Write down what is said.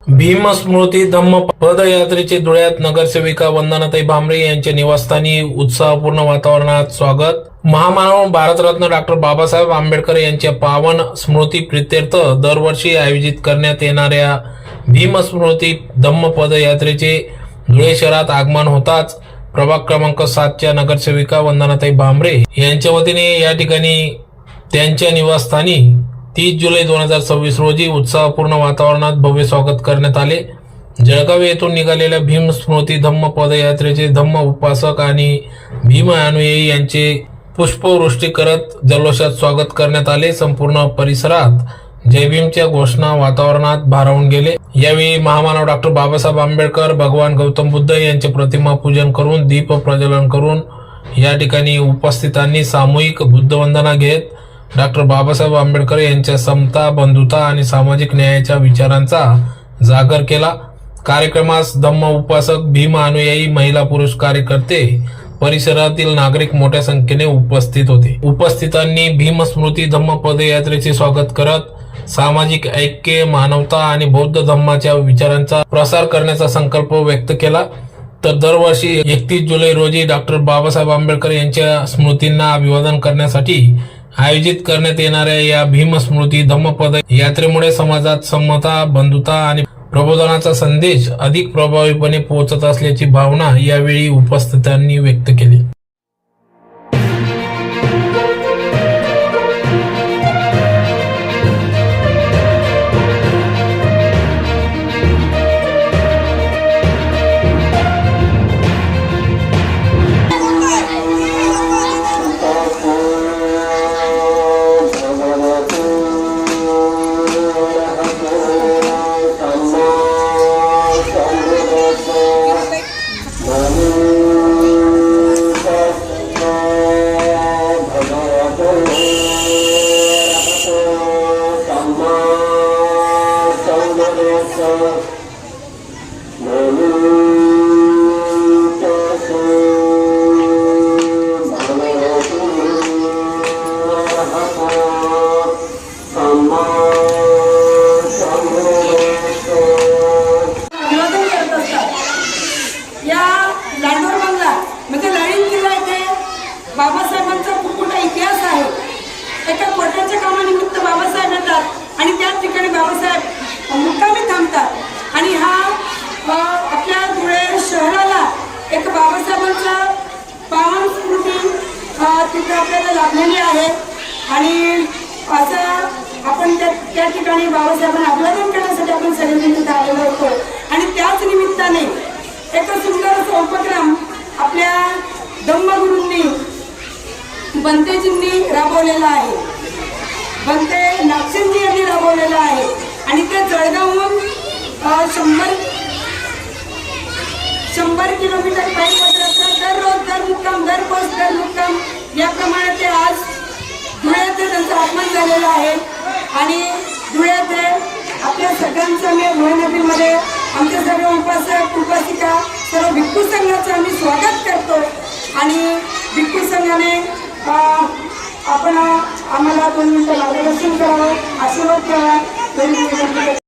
भीम स्मृती धम्म पदयात्रेचे धुळ्यात नगरसेविका वंदनाताई भामरे यांच्या निवासस्थानी उत्साहपूर्ण वातावरणात स्वागत। महामानव भारतरत्न डॉक्टर बाबासाहेब आंबेडकर यांच्या पावन स्मृती प्रित्यर्थ दरवर्षी आयोजित करण्यात येणाऱ्या भीम स्मृती धम्म पदयात्रेचे धुळे शहरात आगमन होताच प्रभाग क्रमांक 7च्या नगरसेविका वंदनाताई भामरे यांच्या वतीने या ठिकाणी त्यांच्या निवासस्थानी 30 जुलै 2026 रोजी उत्साहपूर्ण वातावरणात भव्य स्वागत करण्यात आले। जळगाव येथून निघालेल्या भीम स्मृती धम्म पदयात्रेचे धम्म उपासक आणि भीम अनुयायी यांचे पुष्पवृष्टी करत जल्लोषात स्वागत करण्यात आले। संपूर्ण परिसरात जय भीमच्या घोषणा वातावरणात भारावून गेले। यावेळी महामानव डॉक्टर बाबासाहेब आंबेडकर, भगवान गौतम बुद्ध यांचे प्रतिमा पूजन करून दीप प्रज्वलन करून या ठिकाणी उपस्थितांनी सामूहिक बुद्धवंदना घेत डॉक्टर बाबासाहेब आंबेडकर यांच्या समता, बंधुता आणि सामाजिक न्यायाच्या विचारांचा जागर केला। कार्यक्रमास धम्म उपासक, भीम अनुयायी, महिला पुरुष कार्यकर्ते, परिसरातील नागरिक मोठ्या संख्येने उपस्थित होते। उपस्थितांनी भीम स्मृती धम्म पदयात्रेचे स्वागत करत सामाजिक ऐक्य, मानवता आणि बौद्ध धम्माच्या विचारांचा प्रसार करण्याचा संकल्प व्यक्त केला। तर दरवर्षी 31 जुलै रोजी डॉक्टर बाबासाहेब आंबेडकर यांच्या स्मृतींना अभिवादन करण्यासाठी आयोजित करण्यात येणाऱ्या या भीम स्मृती धम्म पद यात्रेमुळे समाजात समता, बंधुता आणि प्रबोधनाचा संदेश अधिक प्रभावीपणे पोहोचत असल्याची भावना यावेळी उपस्थितांनी व्यक्त केली। बाबासाहेबांचा खूप मोठा इतिहास आहे। एका कोर्टाच्या कामानिमित्त बाबासाहेब येतात आणि त्याच ठिकाणी बाबासाहेब मुक्कामी थांबतात आणि हा आपल्या धुळे शहराला एक बाबासाहेबांचा पावन स्मृती तिथे आपल्याला लाभलेली आहे। आणि असं आपण त्या ठिकाणी बाबासाहेबांना अभिवादन करण्यासाठी आपण सगळेजण तिथे आलेलो होतो आणि त्याच निमित्ताने एक सुंदर असा उपक्रम आपल्या धम्मगुरूंनी, बनतेजींनी राबवलेला आहे। बनते नागसेनजी यांनी राबवलेला आहे आणि ते जळगावहून 100 किलोमीटर पायी पदयात्रा दररोज, दर मुक्काम, दर पोस्ट, दर मुक्काम याप्रमाणे ते आज धुळ्याचे त्यांचं आगमन झालेलं आहे। आणि धुळ्याचे आपल्या सगळ्यांचं मी धुळे नदीमध्ये आमचे सर्व उपासक, उपासिका, सर्व भिक्खू संघाचं आम्ही स्वागत करतो आणि भिक्खू संघाने आपण आम्हाला 2 मिनिटं मार्गदर्शन करावं, आशीर्वाद करावा।